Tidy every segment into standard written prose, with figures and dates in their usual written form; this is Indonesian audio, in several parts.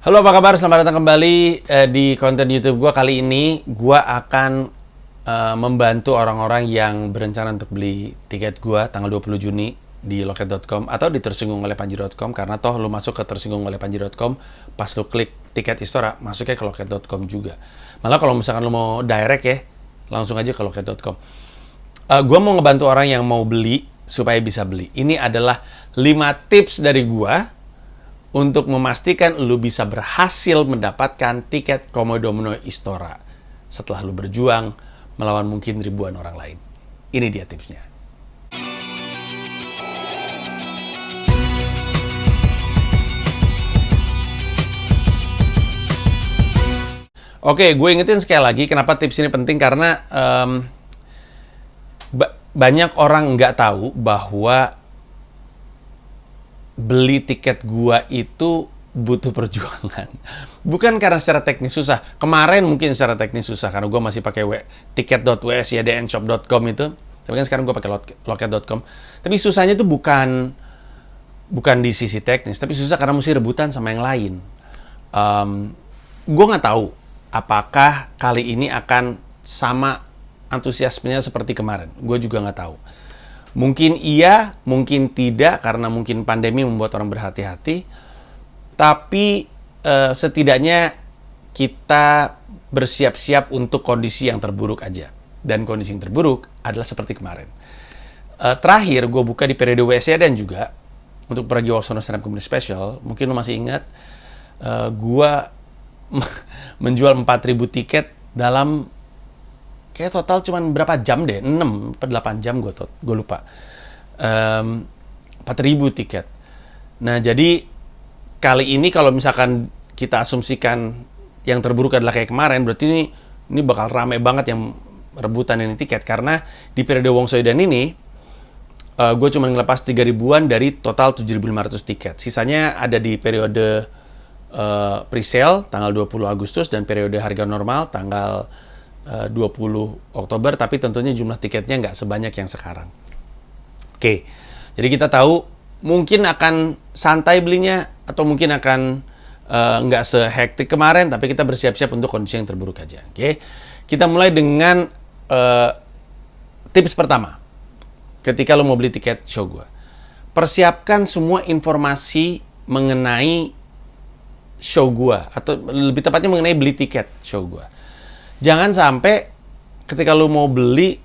Halo, apa kabar? Selamat datang kembali di konten YouTube gue. Kali ini gue akan membantu orang-orang yang berencana untuk beli tiket gue tanggal 20 Juni di loket.com atau di tersinggungolepanji.com, karena toh lu masuk ke tersinggungolepanji.com, pas lu klik tiket Istora, masuknya ke loket.com juga. Malah kalau misalkan lu mau direct ya, langsung aja ke loket.com. Gue mau ngebantu orang yang mau beli supaya bisa beli. Ini adalah 5 tips dari gue untuk memastikan lu bisa berhasil mendapatkan tiket Komodo Mono Istora setelah lu berjuang melawan mungkin ribuan orang lain. Ini dia tipsnya. Oke, gue ingetin sekali lagi kenapa tips ini penting, karena banyak orang nggak tahu bahwa beli tiket gua itu butuh perjuangan. Bukan karena secara teknis susah. Kemarin mungkin secara teknis susah karena gua masih pakai tiket.wsydnshop.com itu. Tapi kan sekarang gua pakai loket.com. Tapi susahnya itu bukan di sisi teknis, tapi susah karena mesti rebutan sama yang lain. Gua nggak tahu apakah kali ini akan sama antusiasmenya seperti kemarin. Gua juga nggak tahu. Mungkin iya, mungkin tidak, karena mungkin pandemi membuat orang berhati-hati. Tapi setidaknya kita bersiap-siap untuk kondisi yang terburuk aja. Dan kondisi yang terburuk adalah seperti kemarin. Terakhir, gue buka di periode WSA dan juga untuk Pragiwaksono Stand Up Comedy Special. Mungkin lo masih ingat, gue menjual 4.000 tiket dalam kayak total cuman berapa jam deh, 6 atau 8 jam gue lupa. 4.000 tiket. Nah, jadi kali ini kalau misalkan kita asumsikan yang terburuk adalah kayak kemarin, berarti ini bakal rame banget yang rebutan ini tiket, karena di periode Wongsoedan ini gue cuma ngelepas 3.000-an dari total 7.500 tiket. Sisanya ada di periode pre-sale tanggal 20 Agustus dan periode harga normal tanggal 20 Oktober, tapi tentunya jumlah tiketnya nggak sebanyak yang sekarang. Oke, jadi kita tahu mungkin akan santai belinya, atau mungkin akan nggak sehektik kemarin, tapi kita bersiap-siap untuk kondisi yang terburuk aja. Oke, kita mulai dengan tips pertama. Ketika lo mau beli tiket show gue, persiapkan semua informasi mengenai show gue, atau lebih tepatnya mengenai beli tiket show gue. Jangan sampai ketika lu mau beli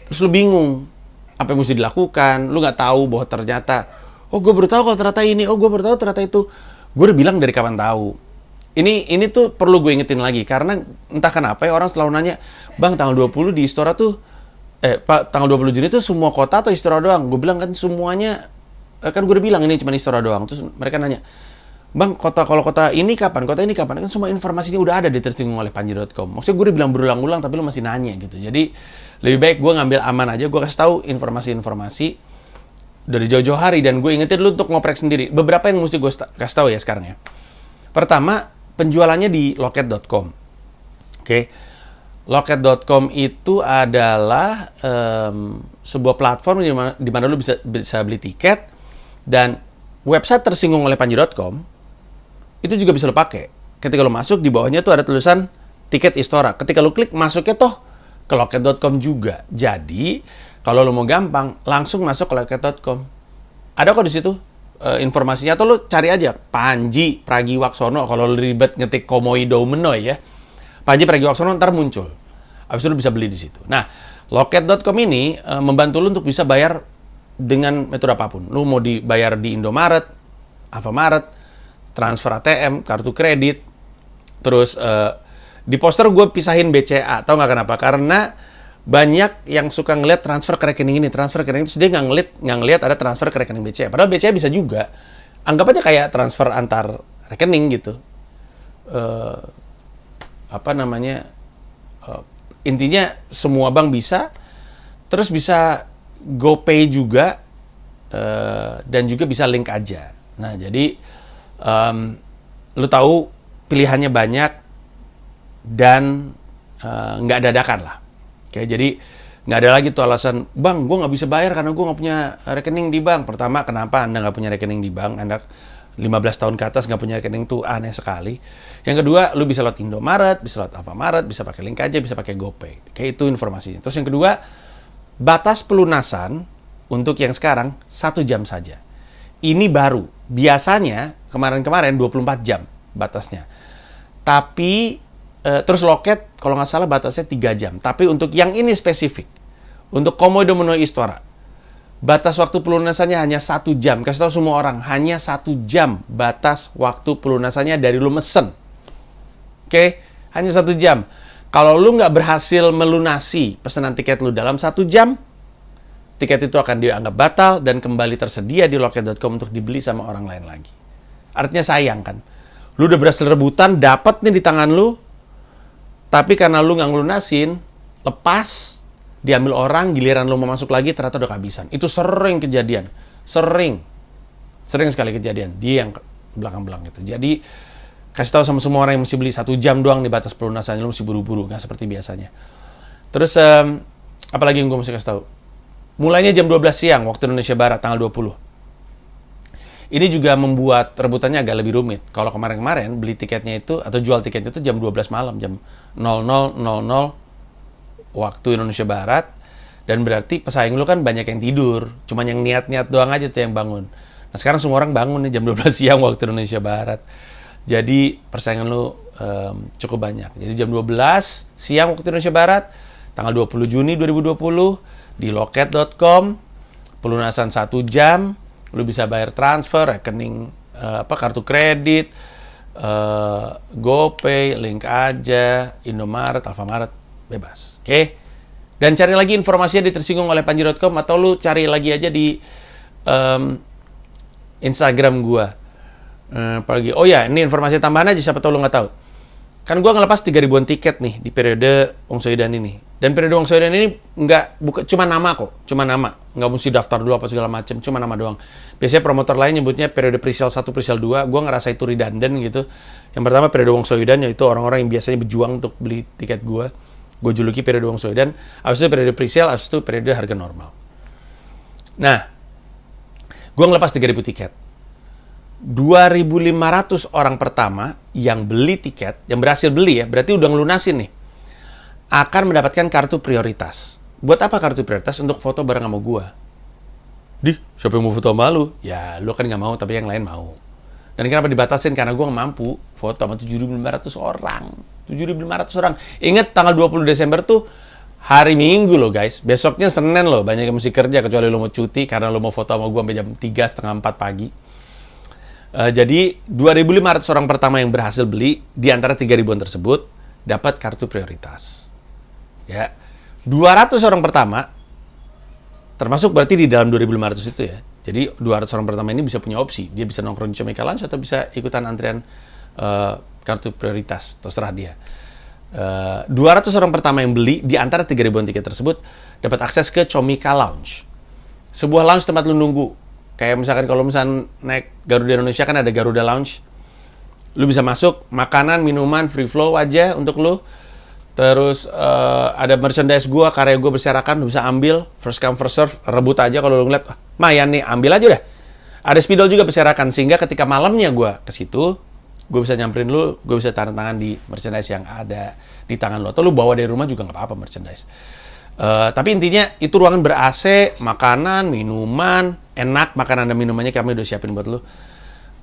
terus lu bingung apa yang mesti dilakukan, lu nggak tahu bahwa ternyata gue baru tahu kalau ternyata ini, gue baru tahu ternyata itu. Gue udah bilang dari kapan tahu. Ini tuh perlu gue ingetin lagi, karena entah kenapa ya orang selalu nanya, "Bang, tanggal 20 di Istora tuh Pak, tanggal 20 Juni tuh semua kota atau Istora doang?" Gue bilang kan semuanya, kan gue udah bilang ini cuma Istora doang. Terus mereka nanya, "Bang, kalau kota ini kapan? Kota ini kapan?" Kan semua informasinya udah ada di tersinggungolepanji.com. Maksudnya gue udah bilang berulang-ulang, tapi lu masih nanya gitu. Jadi lebih baik gue ngambil aman aja. Gue kasih tahu informasi-informasi dari jauh-jauh hari, dan gue ingetin lu untuk ngoprek sendiri. Beberapa yang mesti gue kasih tahu ya sekarang ya. Pertama, penjualannya di loket.com. Oke. Loket.com itu adalah sebuah platform di mana lu bisa beli tiket, dan website tersinggungolepanji.com itu juga bisa lo pakai. Ketika lo masuk, di bawahnya tuh ada tulisan tiket Istora. Ketika lo klik, masuknya toh ke loket.com juga. Jadi kalau lo mau gampang, langsung masuk ke loket.com. Ada kok di situ informasinya, atau lo cari aja Panji Pragiwaksono. Kalau lo ribet ngetik Komodo Mono ya, Panji Pragiwaksono ntar muncul. Habis itu lo bisa beli di situ. Nah, loket.com ini membantu lo untuk bisa bayar dengan metode apapun. Lo mau dibayar di Indomaret, Alfamaret, transfer ATM, kartu kredit. Terus di poster gue pisahin BCA. Tahu nggak kenapa? Karena banyak yang suka ngeliat transfer ke rekening ini, transfer ke rekening itu, dia nggak ngeliat ada transfer ke rekening BCA. Padahal BCA bisa juga. Anggap aja kayak transfer antar rekening gitu. Intinya semua bank bisa. Terus bisa GoPay juga, dan juga bisa link aja. Nah, jadi lu tahu pilihannya banyak dan nggak dadakan lah. Oke, jadi nggak ada lagi tuh alasan, "Bang, gue nggak bisa bayar karena gue nggak punya rekening di bank." Pertama, kenapa Anda nggak punya rekening di bank? Anda 15 tahun ke atas nggak punya rekening tuh aneh sekali. Yang kedua, lu bisa lewat Indomaret, bisa lewat Alfamaret, bisa pakai link aja, bisa pakai GoPay. Kayak itu informasinya. Terus yang kedua, batas pelunasan untuk yang sekarang 1 jam saja. Ini baru. Biasanya kemarin-kemarin 24 jam batasnya. Tapi terus loket kalau nggak salah batasnya 3 jam. Tapi untuk yang ini spesifik, untuk Komodo Mono Istora, batas waktu pelunasannya hanya 1 jam. Kasih tahu semua orang, hanya 1 jam batas waktu pelunasannya dari lu mesen. Oke? Hanya 1 jam. Kalau lu nggak berhasil melunasi pesanan tiket lu dalam 1 jam, tiket itu akan dianggap batal dan kembali tersedia di loket.com untuk dibeli sama orang lain lagi. Artinya sayang kan? Lu udah berhasil rebutan, dapat nih di tangan lu, tapi karena lu nggak ngelunasin, lepas, diambil orang, giliran lu mau masuk lagi, ternyata udah kehabisan. Itu sering kejadian. Sering sekali kejadian. Dia yang belakang-belakang itu. Jadi, kasih tahu sama semua orang yang mesti beli 1 jam doang di batas pelunasannya, lu mesti buru-buru, nggak seperti biasanya. Terus, apalagi yang gue mesti kasih tahu? Mulainya jam 12 siang, waktu Indonesia Barat, tanggal 20. Ini juga membuat rebutannya agak lebih rumit. Kalau kemarin-kemarin, beli tiketnya itu, atau jual tiketnya itu jam 12 malam, jam 00.00 waktu Indonesia Barat, dan berarti pesaing lu kan banyak yang tidur, cuman yang niat-niat doang aja tuh yang bangun. Nah sekarang semua orang bangun nih jam 12 siang waktu Indonesia Barat, jadi persaingan lu cukup banyak. Jadi jam 12 siang waktu Indonesia Barat, tanggal 20 Juni 2020, di loket.com, pelunasan 1 jam, lu bisa bayar transfer, rekening kartu kredit, GoPay, link aja, Indomaret, Alfamaret, bebas. Oke? Dan cari lagi informasinya di tersinggung oleh panji.com, atau lu cari lagi aja di Instagram gua. Apalagi, oh ya, ini informasi tambahan aja, siapa tahu lu nggak tahu. Kan gua ngelepas 3.000-an tiket nih di periode Wong Soedan ini. Dan periode Wong Soedan ini cuma nama kok, cuma nama. Nggak mesti daftar dulu apa segala macem, cuma nama doang. Biasanya promotor lain nyebutnya periode presale 1, presale 2. Gua ngerasa itu redundant gitu. Yang pertama periode Wong Soedan, yaitu orang-orang yang biasanya berjuang untuk beli tiket gua. Gue juluki periode Wong Soedan. Habis itu periode presale, habis itu periode harga normal. Nah, gue ngelepas 3.000 tiket. 2.500 orang pertama yang beli tiket, yang berhasil beli ya, berarti udah ngelunasin nih, akan mendapatkan kartu prioritas. Buat apa kartu prioritas? Untuk foto bareng sama gue. Siapa yang mau foto sama lu? Ya, lu kan nggak mau, tapi yang lain mau. Dan kenapa dibatasin? Karena gue nggak mampu foto sama 7.500 orang. 7.500 orang. Ingat tanggal 20 Desember tuh hari Minggu loh guys. Besoknya Senin loh. Banyak yang mesti kerja kecuali lo mau cuti karena lo mau foto sama gue sampai jam 3, setengah 4 pagi. Jadi 2.500 orang pertama yang berhasil beli di antara 3.000-an tersebut dapat kartu prioritas. Ya. 200 orang pertama termasuk berarti di dalam 2.500 itu ya. Jadi 200 orang pertama ini bisa punya opsi. Dia bisa nongkrong di Comika Lounge atau bisa ikutan antrian kartu prioritas. Terserah dia. 200 orang pertama yang beli di antara 3.000-an tiket tersebut dapat akses ke Comika Lounge. Sebuah lounge tempat lu nunggu. Kayak misalkan kalau misalkan naik Garuda Indonesia kan ada Garuda Lounge. Lu bisa masuk, makanan, minuman, free flow aja untuk lu. Terus ada merchandise gua, karya gua berserakan, lu bisa ambil, first come first serve, rebut aja kalau lu ngeliat, mayan nih, ambil aja udah. Ada spidol juga berserakan, sehingga ketika malamnya gua ke situ, gua bisa nyamperin lu, gua bisa tanda tangan di merchandise yang ada di tangan lu, atau lu bawa dari rumah juga nggak apa-apa merchandise. Tapi intinya itu ruangan ber-AC, makanan, minuman, enak makanan dan minumannya kami udah siapin buat lu.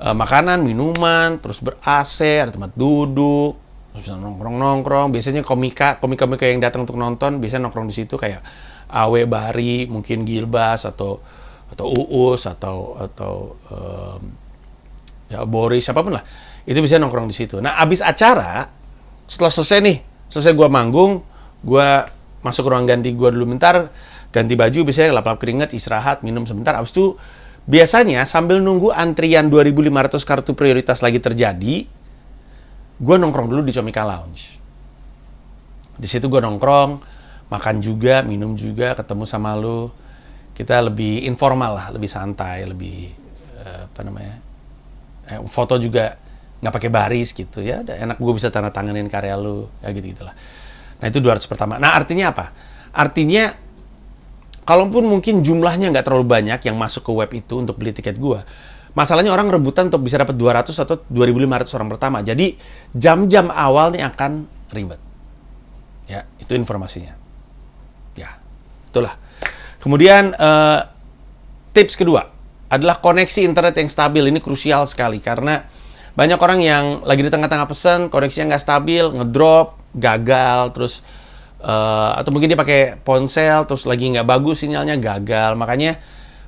Makanan, minuman, terus ber-AC, ada tempat duduk, terus bisa nongkrong-nongkrong. Biasanya komika yang datang untuk nonton biasanya nongkrong di situ kayak Awe Bari, mungkin Gilbas atau Uus atau ya Boris, apapun lah. Itu bisa nongkrong di situ. Nah, abis acara, setelah selesai gua manggung, gua masuk ruang ganti gua dulu bentar, ganti baju, biasanya lap-lap keringat, istirahat, minum sebentar. Abis itu biasanya sambil nunggu antrian 2.500 kartu prioritas lagi terjadi, gua nongkrong dulu di Comika Lounge. Di situ gua nongkrong, makan juga, minum juga, ketemu sama lu. Kita lebih informal lah, lebih santai, lebih foto juga nggak pakai baris gitu ya. Enak, gue bisa tanda tanganin karya lu, ya gitu-gitulah. Nah, itu 200 pertama. Nah, artinya apa? Artinya, kalaupun mungkin jumlahnya nggak terlalu banyak yang masuk ke web itu untuk beli tiket gue, Masalahnya orang rebutan untuk bisa dapat 200 atau 2.500 orang pertama. Jadi jam-jam awal nih akan ribet. Ya, itu informasinya. Ya, itulah. Kemudian tips kedua adalah koneksi internet yang stabil. Ini krusial sekali karena banyak orang yang lagi di tengah-tengah pesan, koneksinya nggak stabil, ngedrop, gagal, terus atau mungkin dia pakai ponsel, terus lagi nggak bagus sinyalnya, gagal. Makanya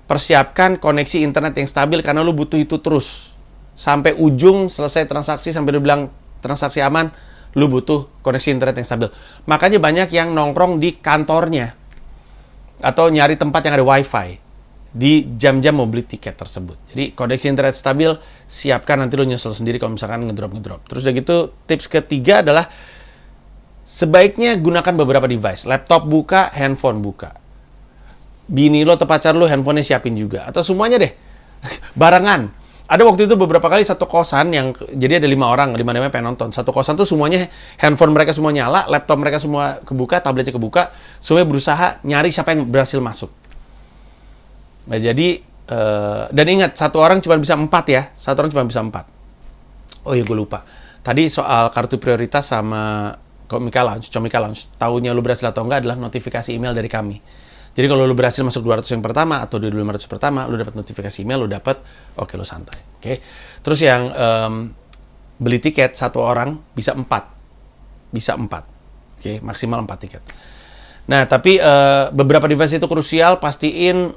persiapkan koneksi internet yang stabil karena lu butuh itu terus. Sampai ujung, selesai transaksi, sampai lu bilang transaksi aman, lu butuh koneksi internet yang stabil. Makanya banyak yang nongkrong di kantornya atau nyari tempat yang ada wifi di jam-jam mau beli tiket tersebut. Jadi koneksi internet stabil, siapkan, nanti lu nyesel sendiri kalau misalkan ngedrop. Terus udah gitu, tips ketiga adalah sebaiknya gunakan beberapa device. Laptop buka, handphone buka. Bini lo atau pacar lo handphonenya siapin juga. Atau semuanya deh. Barengan. Ada waktu itu beberapa kali satu kosan yang, jadi ada 5 orang, 5 pengen nonton. Satu kosan tuh semuanya, handphone mereka semua nyala, laptop mereka semua kebuka, tabletnya kebuka, semuanya berusaha nyari siapa yang berhasil masuk. Nah jadi, dan ingat, satu orang cuma bisa 4 ya. Satu orang cuma bisa 4. Oh iya, gue lupa. Tadi soal kartu prioritas sama Comika Lounge. Tahunya lu berhasil atau enggak adalah notifikasi email dari kami. Jadi kalau lu berhasil masuk 200 yang pertama atau 2.500 pertama, lu dapat notifikasi email, lu dapat, oke, lu santai. Oke. Terus yang beli tiket satu orang bisa 4. Bisa 4. Oke, maksimal 4 tiket. Nah, tapi beberapa device itu krusial, pastiin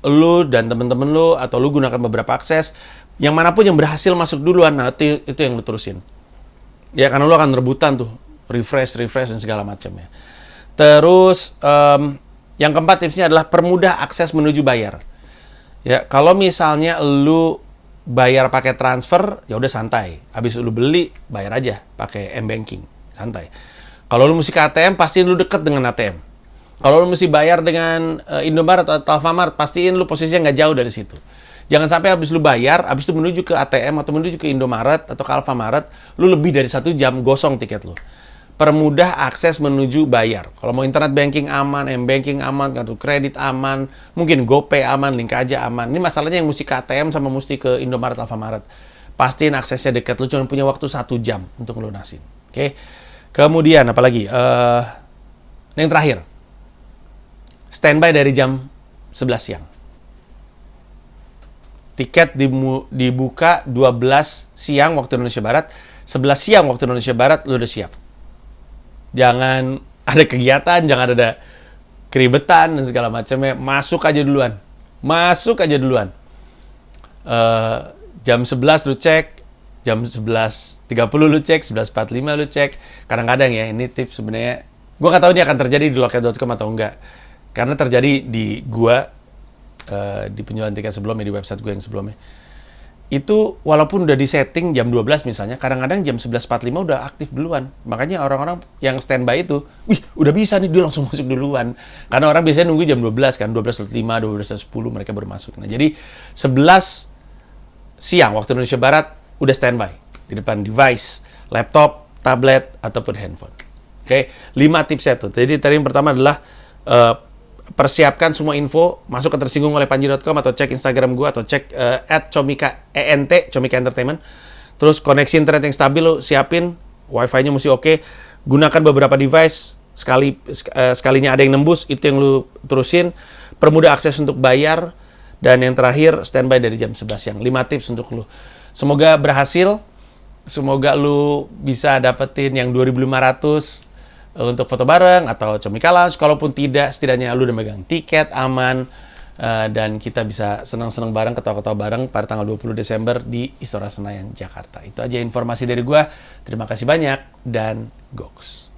lu dan temen-temen lu atau lu gunakan beberapa akses, yang manapun yang berhasil masuk duluan, nah itu yang lu terusin. Ya, karena lu akan rebutan tuh, refresh dan segala macam ya. Terus yang keempat tipsnya adalah permudah akses menuju bayar. Ya, kalau misalnya lu bayar pakai transfer, ya udah santai. Habis lu beli, bayar aja pakai M-Banking, santai. Kalau lu mesti ke ATM, pastiin lu deket dengan ATM. Kalau lu mesti bayar dengan Indomaret atau Alfamart, pastiin lu posisinya nggak jauh dari situ. Jangan sampai habis lu bayar, habis itu menuju ke ATM atau menuju ke Indomaret atau ke Alfamart, lu lebih dari 1 jam gosong tiket lu. Permudah akses menuju bayar. Kalau mau internet banking aman, M-Banking aman, kartu kredit aman, mungkin GoPay aman, link aja aman. Ini masalahnya yang mesti ke ATM sama mesti ke Indomaret, Alfamart. Pastiin aksesnya dekat. Lu cuma punya waktu 1 jam untuk lunasin. Oke. Kemudian apalagi? Yang terakhir. Standby dari jam 11 siang. Tiket dibuka 12 siang waktu Indonesia Barat. 11 siang waktu Indonesia Barat, lu udah siap. Jangan ada kegiatan, jangan ada keribetan dan segala macamnya. Masuk aja duluan. Jam 11 lu cek, jam 11.30 lu cek, 11.45 lu cek. Kadang-kadang ya, ini tips sebenarnya. Gue nggak tahu ini akan terjadi di loket.com atau enggak. Karena terjadi di gua, di penjualan tiket sebelumnya, di website gue yang sebelumnya. Itu walaupun udah disetting jam 12 misalnya, kadang-kadang jam 11.45 udah aktif duluan. Makanya orang-orang yang standby itu, wih, udah bisa nih, dia langsung masuk duluan. Karena orang biasanya nunggu jam 12 kan, 12.05, 12.10 mereka baru masuk. Nah, jadi 11 siang waktu Indonesia Barat udah standby di depan device, laptop, tablet, ataupun handphone. Oke, 5 tipsnya tuh. Jadi tadi yang pertama adalah persiapkan semua info, masuk ke tersinggung oleh panji.com atau cek Instagram gue atau cek @comika Entertainment. Terus koneksi internet yang stabil lo siapin, wifi-nya mesti oke. Gunakan beberapa device, sekalinya ada yang nembus, itu yang lu terusin. Permudah akses untuk bayar, dan yang terakhir standby dari jam 11 siang. 5 tips untuk lu. Semoga berhasil. Semoga lu bisa dapetin yang 2.500 untuk foto bareng atau Comika Lounge. Kalaupun tidak, setidaknya lu udah megang tiket aman, dan kita bisa senang-senang bareng, ketawa-ketawa bareng pada tanggal 20 Desember di Istora Senayan, Jakarta. Itu aja informasi dari gua. Terima kasih banyak dan goks.